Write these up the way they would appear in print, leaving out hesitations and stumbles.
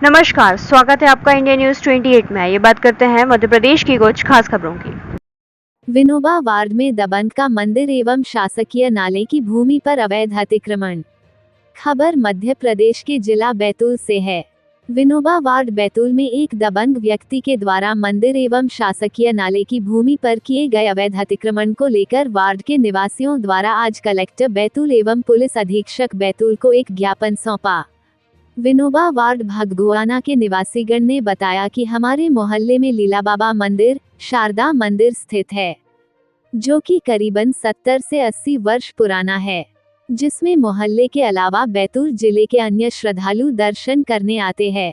नमस्कार, स्वागत है आपका इंडिया न्यूज 28 में। ये बात करते हैं मध्य प्रदेश की कुछ खास खबरों की। विनोबा वार्ड में दबंग का मंदिर एवं शासकीय नाले की भूमि पर अवैध अतिक्रमण। खबर मध्य प्रदेश के जिला बैतूल से है। विनोबा वार्ड बैतूल में एक दबंग व्यक्ति के द्वारा मंदिर एवं शासकीय नाले की भूमि पर किए गए अवैध अतिक्रमण को लेकर वार्ड के निवासियों द्वारा आज कलेक्टर बैतूल एवं पुलिस अधीक्षक बैतूल को एक ज्ञापन सौंपा। विनोबा वार्ड भगगुआना के निवासीगण ने बताया कि हमारे मोहल्ले में लीला बाबा मंदिर, शारदा मंदिर स्थित है, जो कि करीबन 70 से 80 वर्ष पुराना है, जिसमें मोहल्ले के अलावा बैतूल जिले के अन्य श्रद्धालु दर्शन करने आते हैं।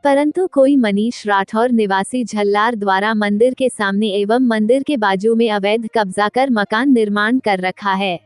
परंतु कोई मनीष राठौर निवासी झल्लार द्वारा मंदिर के सामने एवं मंदिर के बाजू में अवैध कब्जा कर मकान निर्माण कर रखा है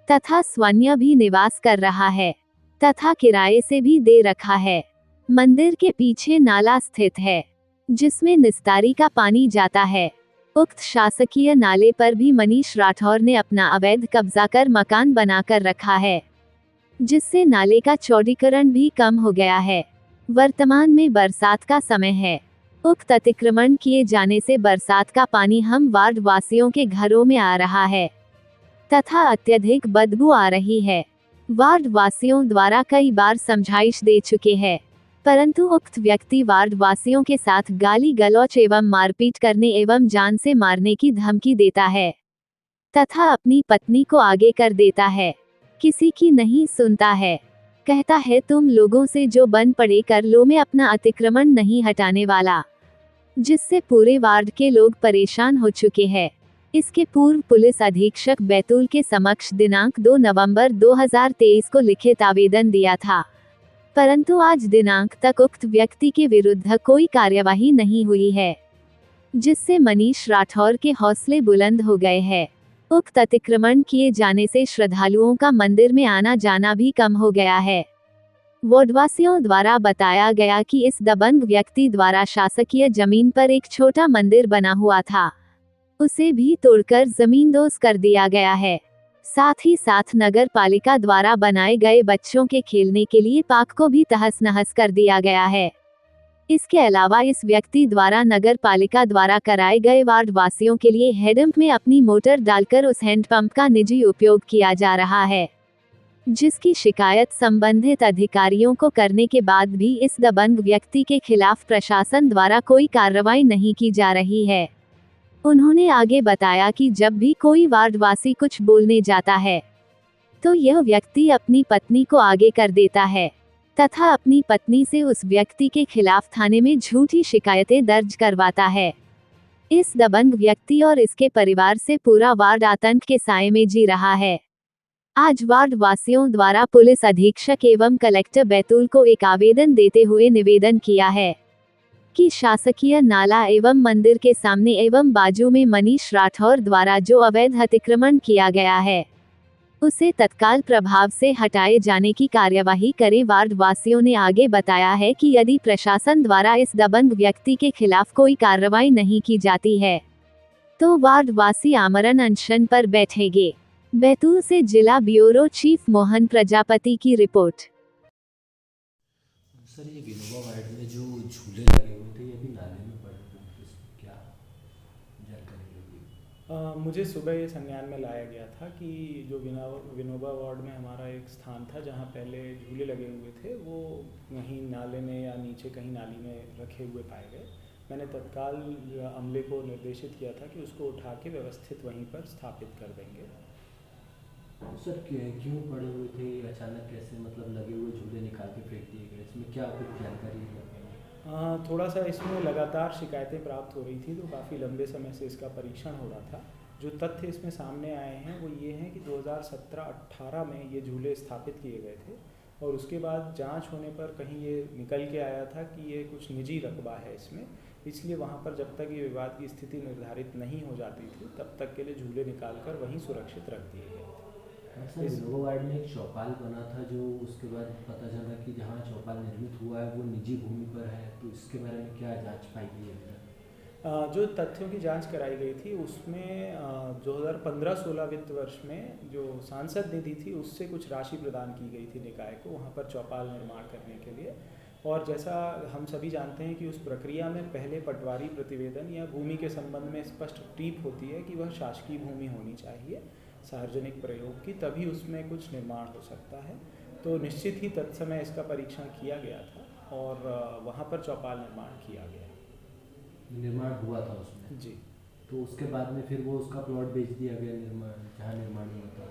तथा स्वयं भी निवास कर रहा है तथा किराए से भी दे रखा है। मंदिर के पीछे नाला स्थित है, जिसमें निस्तारी का पानी जाता है। उक्त शासकीय नाले पर भी मनीष राठौर ने अपना अवैध कब्जा कर मकान बनाकर रखा है, जिससे नाले का चौड़ीकरण भी कम हो गया है। वर्तमान में बरसात का समय है। उक्त अतिक्रमण किए जाने से बरसात का पानी हम वार्ड वासियों के घरों में आ रहा है तथा अत्यधिक बदबू आ रही है। वार्ड वासियों द्वारा कई बार समझाइश दे चुके हैं, परंतु उक्त व्यक्ति वार्ड वासियों के साथ गाली गलौच एवं मारपीट करने एवं जान से मारने की धमकी देता है तथा अपनी पत्नी को आगे कर देता है। किसी की नहीं सुनता है। कहता है तुम लोगों से जो बन पड़े कर लो, मैं अपना अतिक्रमण नहीं हटाने वाला, जिससे पूरे वार्ड के लोग परेशान हो चुके हैं। इसके पूर्व पुलिस अधीक्षक बैतूल के समक्ष दिनांक 2 नवंबर 2023 को लिखित आवेदन दिया था, परंतु आज दिनांक तक उक्त व्यक्ति के विरुद्ध कोई कार्यवाही नहीं हुई है, जिससे मनीष राठौर के हौसले बुलंद हो गए हैं। उक्त अतिक्रमण किए जाने से श्रद्धालुओं का मंदिर में आना जाना भी कम हो गया है। वार्डवासियों द्वारा बताया गया कि इस दबंग व्यक्ति द्वारा शासकीय जमीन पर एक छोटा मंदिर बना हुआ था, उसे भी तोड़कर जमींदोज कर दिया गया है। साथ ही साथ नगर पालिका द्वारा बनाए गए बच्चों के खेलने के लिए पार्क को भी तहस नहस कर दिया गया है। इसके अलावा इस व्यक्ति द्वारा नगर पालिका द्वारा कराए गए वार्ड वासियों के लिए हैंडपंप में अपनी मोटर डालकर उस हैंडपंप का निजी उपयोग किया जा रहा है, जिसकी शिकायत संबंधित अधिकारियों को करने के बाद भी इस दबंग व्यक्ति के खिलाफ प्रशासन द्वारा कोई कार्रवाई नहीं की जा रही है। उन्होंने आगे बताया कि जब भी कोई वार्डवासी कुछ बोलने जाता है, तो यह व्यक्ति अपनी पत्नी को आगे कर देता है तथा अपनी पत्नी से उस व्यक्ति के खिलाफ थाने में झूठी शिकायतें दर्ज करवाता है। इस दबंग व्यक्ति और इसके परिवार से पूरा वार्ड आतंक के साए में जी रहा है। आज वार्ड वासियों द्वारा पुलिस अधीक्षक एवं कलेक्टर बैतूल को एक आवेदन देते हुए निवेदन किया है कि शासकीय नाला एवं मंदिर के सामने एवं बाजू में मनीष राठौर द्वारा जो अवैध अतिक्रमण किया गया है, उसे तत्काल प्रभाव से हटाए जाने की कार्यवाही करें। वार्ड वासियों ने आगे बताया है कि यदि प्रशासन द्वारा इस दबंग व्यक्ति के खिलाफ कोई कार्रवाई नहीं की जाती है, तो वार्ड वासी आमरण अनशन पर बैठेंगे। बैतूल से जिला ब्यूरो चीफ मोहन प्रजापति की रिपोर्ट। सर, ये विनोबा वार्ड में जो झूले लगे हुए थे, ये भी नाले में पड़ रहे हैं, इसमें क्या जानकारी होगी? मुझे सुबह ये संज्ञान में लाया गया था कि जो विनोबा वार्ड में हमारा एक स्थान था जहाँ पहले झूले लगे हुए थे, वो कहीं नाले में या नीचे कहीं नाली में रखे हुए पाए गए। मैंने तत्काल अमले को निर्देशित किया था कि उसको उठा के व्यवस्थित वहीं पर स्थापित कर देंगे। सर, क्यों पड़े हुए थे अचानक, कैसे मतलब लगे हुए झूले निकाल के फेंक दिए गए, इसमें क्या कुछ जानकारी है? थोड़ा सा इसमें लगातार शिकायतें प्राप्त हो रही थी, तो काफ़ी लंबे समय से इसका परीक्षण हो रहा था। जो तथ्य इसमें सामने आए हैं वो ये हैं कि 2017-18 में ये झूले स्थापित किए गए थे और उसके बाद जांच होने पर कहीं ये निकल के आया था कि ये कुछ निजी रकबा है इसमें, इसलिए वहाँ पर जब तक ये विवाद की स्थिति निर्धारित नहीं हो जाती थी तब तक के लिए झूले निकाल कर वहीं सुरक्षित रख दिए गए थे। सर, विनोबा वार्ड में एक चौपाल बना था, जो उसके बाद पता चला कि जहाँ चौपाल निर्मित हुआ है वो निजी भूमि पर है, तो इसके बारे में क्या जांच पाई गई है? जो तथ्यों की जांच कराई गई थी उसमें 2015-16 वित्त वर्ष में जो सांसद निधि थी उससे कुछ राशि प्रदान की गई थी निकाय को वहाँ पर चौपाल निर्माण करने के लिए। और जैसा हम सभी जानते हैं कि उस प्रक्रिया में पहले पटवारी प्रतिवेदन या भूमि के संबंध में स्पष्ट टीप होती है कि वह शासकीय भूमि होनी चाहिए सार्वजनिक प्रयोग की, तभी उसमें कुछ निर्माण हो सकता है। तो निश्चित ही तत्समय इसका परीक्षण किया गया था और वहाँ पर चौपाल निर्माण किया गया। निर्माण हुआ था उसमें जी। तो उसके बाद में फिर वो उसका प्लॉट बेच दिया गया जहाँ निर्माण हुआ था।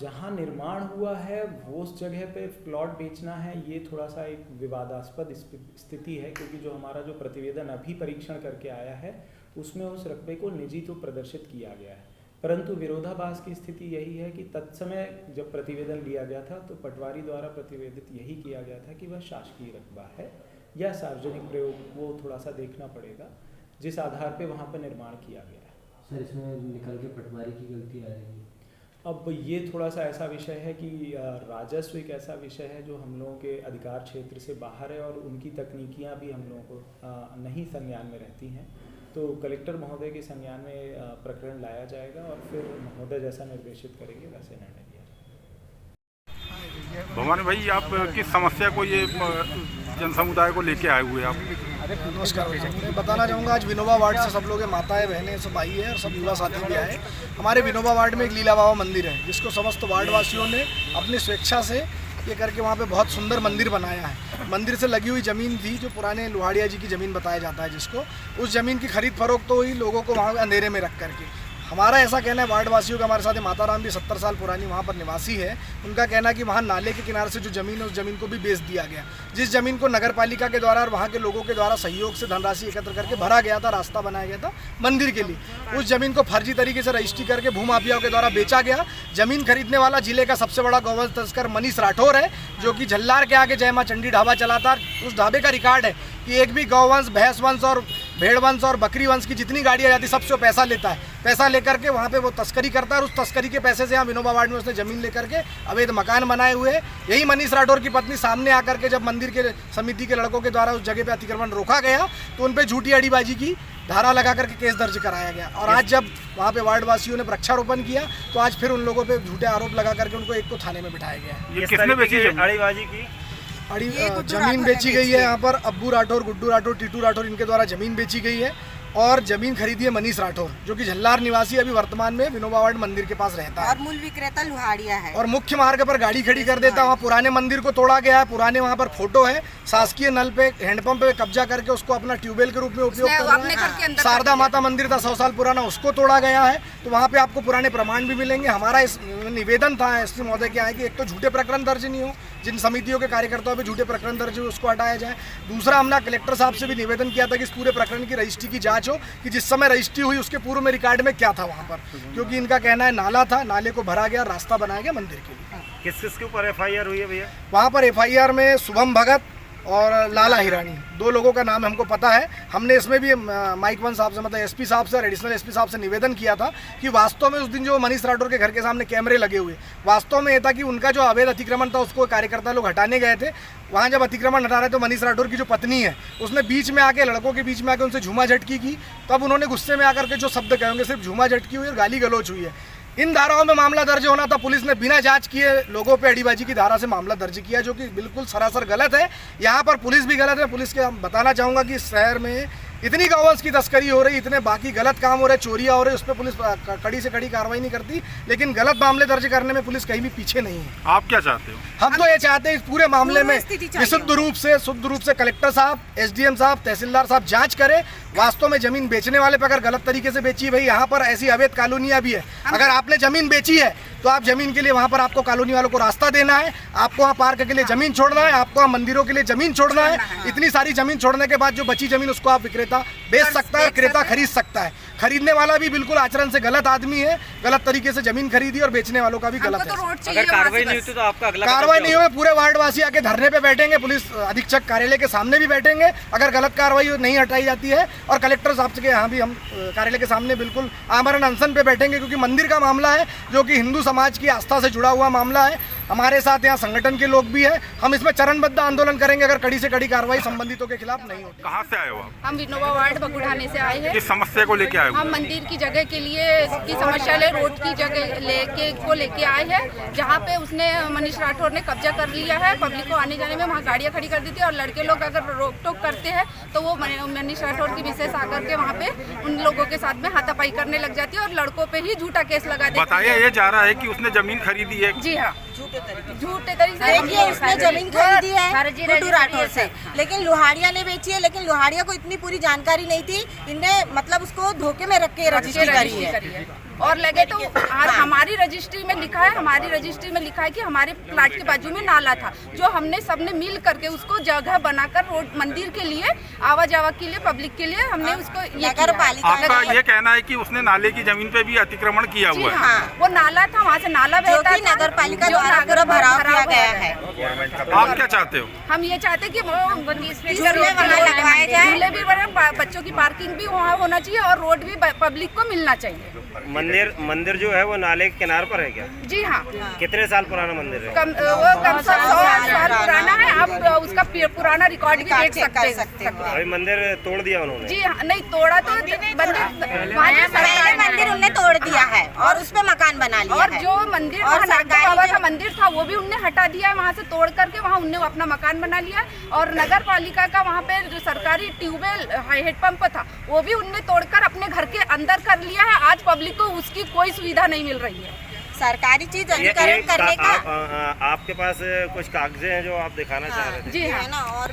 जहाँ निर्माण हुआ है वो उस जगह पे प्लॉट बेचना है, ये थोड़ा सा एक विवादास्पद स्थिति है, क्योंकि जो हमारा जो प्रतिवेदन अभी परीक्षण करके आया है उसमें उस रकबे को निजी तो प्रदर्शित किया गया है, परंतु विरोधाभास की स्थिति यही है कि तत्समय जब प्रतिवेदन लिया गया था तो पटवारी द्वारा प्रतिवेदित यही किया गया था कि वह शासकीय रकबा है या सार्वजनिक प्रयोग, वो थोड़ा सा देखना पड़ेगा जिस आधार पे वहाँ पर निर्माण किया गया है। सर इसमें निकल के पटवारी की गलती आ रही है। अब ये थोड़ा सा ऐसा विषय है कि राजस्व एक ऐसा विषय है जो हम लोगों के अधिकार क्षेत्र से बाहर है और उनकी तकनीकियाँ भी हम लोगों को नहीं संज्ञान में रहती हैं, तो कलेक्टर महोदय के संज्ञान में प्रकरण लाया जाएगा और फिर महोदय जैसा निर्देशित करेंगे वैसे निर्णय लिया जाएगा। भवानी भाई, आप किस समस्या को ये जन समुदाय को लेके आए हुए आप? नमस्कार भैया, मैं बताना चाहूँगा आज विनोबा वार्ड से सब लोग माताएं बहनें सब आई है और सब युवा साथी भी आए। हमारे विनोबा वार्ड में एक लीला बाबा मंदिर है जिसको समस्त वार्ड वासियों ने अपनी स्वेच्छा से ये करके वहाँ पे बहुत सुंदर मंदिर बनाया है। मंदिर से लगी हुई ज़मीन थी जो पुराने लोहाड़िया जी की ज़मीन बताया जाता है, जिसको उस ज़मीन की खरीद फरोख्त तो हुई लोगों को वहाँ अंधेरे में रख करके। हमारा ऐसा कहना है वार्ड वासियों का, हमारे साथ माता राम भी 70 साल पुरानी वहाँ पर निवासी है, उनका कहना है कि वहाँ नाले के किनारे से जो ज़मीन है उस ज़मीन को भी बेच दिया गया, जिस ज़मीन को नगर पालिका के द्वारा और वहाँ के लोगों के द्वारा सहयोग से धनराशि एकत्र करके भरा गया था, रास्ता बनाया गया था मंदिर के लिए। उस ज़मीन को फर्जी तरीके से रजिस्ट्री करके भूमाफियाओं के द्वारा बेचा गया। ज़मीन खरीदने वाला जिले का सबसे बड़ा गौवंश तस्कर मनीष राठौर है, जो कि झल्लार के आगे जय मां चंडी ढाबा चलाता। उस ढाबे का रिकॉर्ड है कि एक भी गौवंश, भैंस वंश और भेड़ वंश और बकरी वंश की जितनी गाड़ियाँ जाती सबसे पैसा लेता है। पैसा लेकर के वहाँ पे वो तस्करी करता है और उस तस्करी के पैसे से यहाँ विनोबा वार्ड में उसने ज़मीन लेकर के अवैध मकान बनाए हुए हैं। यही मनीष राठौर की पत्नी सामने आकर के जब मंदिर के समिति के लड़कों के द्वारा उस जगह पे अतिक्रमण रोका गया तो उन पे झूठी अड़ीबाजी की धारा लगा करके केस दर्ज कराया गया। और आज जब वहाँ पे वार्ड वासियों ने वृक्षारोपण किया तो आज फिर उन लोगों पे झूठे आरोप लगा करके उनको एक को थाने में बिठाया गया। ये किसने बेची अड़ीबाजी की? जमीन बेची गई है यहाँ पर अब्बू राठौर, गुड्डू राठौर, टीटू राठौर, इनके द्वारा जमीन बेची गई है और जमीन खरीदी है मनीष राठौर, जो कि झल्लार निवासी अभी वर्तमान में विनोबा वार्ड मंदिर के पास रहता है और मूल विक्रेता लोहाड़िया है और मुख्य मार्ग पर गाड़ी खड़ी कर देता है। वहाँ पुराने मंदिर को तोड़ा गया है, पुराने वहाँ पर फोटो है, शासकीय नल पे हैंडपंप पे कब्जा करके उसको अपना ट्यूबवेल के रूप में उपयोग कर रहा है। शारदा माता मंदिर था 100 साल पुराना, उसको तोड़ा गया है। तो वहाँ पे आपको पुराने प्रमाण भी मिलेंगे। हमारा इस निवेदन था एसपी महोदय के यहाँ कि एक तो झूठे प्रकरण दर्ज नहीं हो, जिन समितियों के कार्यकर्ताओं पे झूठे प्रकरण दर्ज हो उसको हटाया जाए। दूसरा, हमने कलेक्टर साहब से भी निवेदन किया था कि इस पूरे प्रकरण की रजिस्ट्री की जांच हो कि जिस समय रजिस्ट्री हुई उसके पूर्व में रिकॉर्ड में क्या था वहाँ पर, क्योंकि इनका कहना है नाला था, नाले को भरा गया, रास्ता बनाया गया मंदिर के लिए। किस किस के ऊपर FIR हुई है भैया? वहाँ पर FIR में शुभम भगत और लाला हिरानी 2 लोगों का नाम हमको पता है। हमने इसमें भी माइक वन साहब से, मतलब एसपी साहब से और एडिशनल एसपी साहब से निवेदन किया था कि वास्तव में उस दिन जो मनीष राठौर के घर के सामने कैमरे लगे हुए, वास्तव में ये था कि उनका जो अवैध अतिक्रमण था उसको कार्यकर्ता लोग हटाने गए थे। वहाँ जब अतिक्रमण हटा रहे तो मनीष राठौर की जो पत्नी है उसने बीच में आके, लड़कों के बीच में आके उनसे झूमा झटकी की। तब उन्होंने गुस्से में आकर के जो शब्द कहे होंगे, सिर्फ झूमा झटकी हुई और गाली गलौच हुई है। इन धाराओं में मामला दर्ज होना था, पुलिस ने बिना जांच किए लोगों पे अड़ीबाजी की धारा से मामला दर्ज किया, जो कि बिल्कुल सरासर गलत है। यहाँ पर पुलिस भी गलत है। पुलिस के हम बताना चाहूँगा कि शहर में इतनी गौवंश की तस्करी हो रही, इतने बाकी गलत काम हो रहे, चोरियाँ हो रही, उस पर पुलिस कड़ी से कड़ी कार्रवाई नहीं करती, लेकिन गलत मामले दर्ज करने में पुलिस कहीं भी पीछे नहीं है। आप क्या चाहते हो? हम तो ये चाहते हैं इस पूरे मामले में शुद्ध रूप से कलेक्टर साहब, SDM साहब, तहसीलदार साहब जांच करें। वास्तव में जमीन बेचने वाले पर अगर गलत तरीके से बेची, भाई यहाँ पर ऐसी अवैध कॉलोनियाँ भी है, अगर आपने जमीन बेची है तो आप जमीन के लिए वहाँ पर आपको कॉलोनी वालों को रास्ता देना है, आपको वहाँ पार्क के लिए जमीन छोड़ना है, आपको वहाँ मंदिरों के लिए जमीन छोड़ना है। इतनी सारी जमीन छोड़ने के बाद जो बची जमीन उसको आप विक्रेता बेच सकता है, क्रेता खरीद सकता है। खरीदने वाला भी बिल्कुल आचरण से गलत आदमी है, गलत तरीके से जमीन खरीदी, और बेचने वालों का भी गलत है। अगर कार्रवाई नहीं होती तो आपका अगला कार्रवाई नहीं हुई, पूरे वार्ड वासी आके धरने पे बैठेंगे, पुलिस अधीक्षक कार्यालय के सामने भी बैठेंगे अगर गलत कार्रवाई नहीं हटाई जाती है, और कलेक्टर साहब के यहाँ भी हम कार्यालय के सामने बिल्कुल आमरण अनशन पे बैठेंगे, क्योंकि मंदिर का मामला है जो कि हिंदू समाज की आस्था से जुड़ा हुआ मामला है। हमारे साथ यहाँ संगठन के लोग भी हैं। हम इसमें चरणबद्ध आंदोलन करेंगे अगर कड़ी से कड़ी कार्रवाई संबंधितों के खिलाफ नहीं होती। कहाँ से आए हो आप? हम विनोबा वार्ड बगुढ़ाने से आए हैं। किस समस्या को लेके आए हो? हम मंदिर की जगह के लिए की समस्या ले रोड की जगह लेके आए हैं, जहाँ पे उसने मनीष राठौर ने कब्जा कर लिया है। पब्लिक को आने जाने में वहाँ गाड़ियाँ खड़ी कर दी थी और लड़के लोग अगर रोक टोक करते हैं तो वो मनीष राठौर की विशेष आकर के वहाँ पे उन लोगों के साथ में हाथापाई करने लग जाती है और लड़कों पे ही झूठा केस लगा देती है। बताया ये जा रहा है कि उसने जमीन खरीदी है। जी हाँ, झूठे तरीके से देखिए उसने जमीन खरीदी है गुड्डू राठौर से, लेकिन लोहाड़िया ने बेची है। लेकिन लोहाड़िया को इतनी पूरी जानकारी नहीं थी, इनने मतलब उसको धोखे में रख के रजिस्ट्री करी है। और लगे तो हमारी रजिस्ट्री में लिखा है कि हमारे प्लाट के बाजू में नाला था, जो हमने सबने मिल करके उसको जगह बनाकर रोड मंदिर के लिए आवाजाही के लिए पब्लिक के लिए हमने उसको नगर पालिका। आपका ये कहना है कि उसने नाले की जमीन पे भी अतिक्रमण किया हुआ है? हाँ, वो नाला था, वहाँ से नाला बहता था, नगर पालिका द्वारा पूरा भराव किया गया है। आप क्या चाहते हो? हम ये चाहते कि लगवाया जाए, बच्चों की पार्किंग भी वहाँ होना चाहिए और रोड भी पब्लिक को मिलना चाहिए। मंदिर जो है वो नाले के किनारे पर है क्या? जी हाँ। कितने साल पुराना मंदिर है? वो कम से 100 साल पुराना है। आप उसका पुराना रिकॉर्ड भी देख सकते हैं। अभी मंदिर तोड़ दिया उन्होंने? जी हाँ, नहीं तोड़ा तो पहले मंदिर उनने तोड़ दिया है और उस पे मकान बना लिया और जो मंदिर बाबा का मंदिर था वो भी उनने हटा दिया है, वहाँ से तोड़ करके वहाँ उनने अपना मकान बना लिया। और नगर पालिका का वहाँ पे जो सरकारी ट्यूबवेल हेडपंप था वो भी उनने तोड़कर अपने घर के अंदर कर लिया है। आज पब्लिक को उसकी कोई सुविधा नहीं मिल रही है। सरकारी चीज अधिग्रहण करने का आपके पास कुछ कागजें हैं जो आप दिखाना चाह रहे थे? जी हाँ। और